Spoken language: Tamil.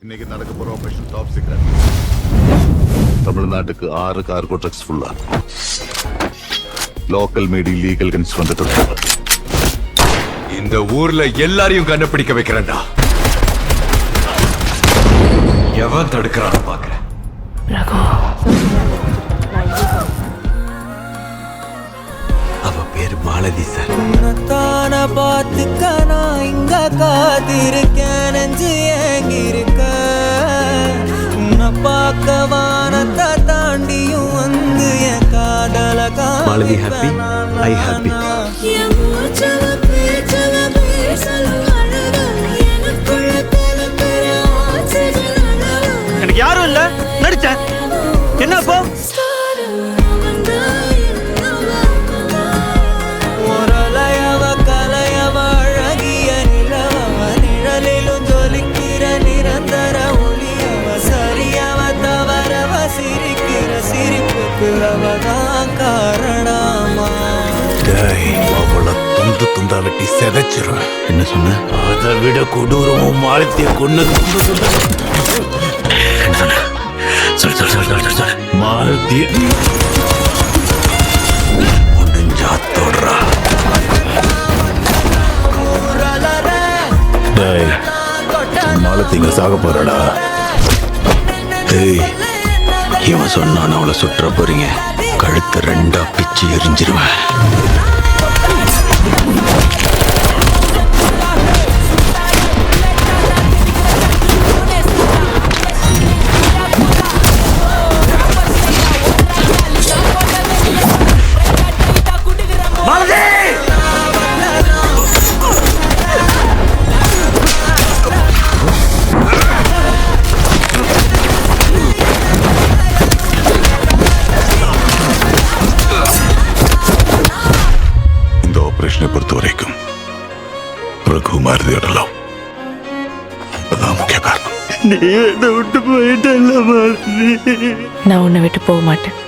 இன்னைக்கு நடக்க போற ஆபரேஷன் டாப் சீக்ரெட். தமிழ்நாட்டுக்கு 6 கார்கோ ட்ரக்ஸ் ஃபுல்லா லோக்கல் மேடி லீகல் கன்ஸ் வந்துட்டு இந்த ஊர்ல எல்லாரையும் கண்டுபிடிக்க வைக்கிறேன்டா. எவன் தடுக்கிறான்னு பாக்குறேன். அவ பேரு மாலதி சார். பார்த்துக்க நான் இங்க காத்திருக்கேன், நெஞ்சு ஏங்கிருக்க உன்னை பார்க்க வானத்தை தாண்டியும் வந்து என் காதல மாலதி ஹாப்பி, ஐ ஹாப்பி. எனக்கு யாரும் இல்ல, நடிச்சேன் என்னப்போ அவளை துண்டு துண்டா வெட்டி செதைச்சிருவேன். என்ன சொன்ன? அதை விட கொடூரமும் மாலத்திய கொண்டு மாலத்திய முடிஞ்சா தொடரா. மாலத்திங்க சாக போறடா. இவன் சொன்னான் அவளை சுற்ற போறீங்க, கழுத்து 2 பிச்சு எரிஞ்சிருவேன். பொறுத்த வரைக்கும் ரகுமார் தேடலாம், அதான் முக்கிய காரணம். நீ என்னை விட்டு போயிட்டல்ல மாலதி. நான் உன்னை விட்டு போக மாட்டேன்.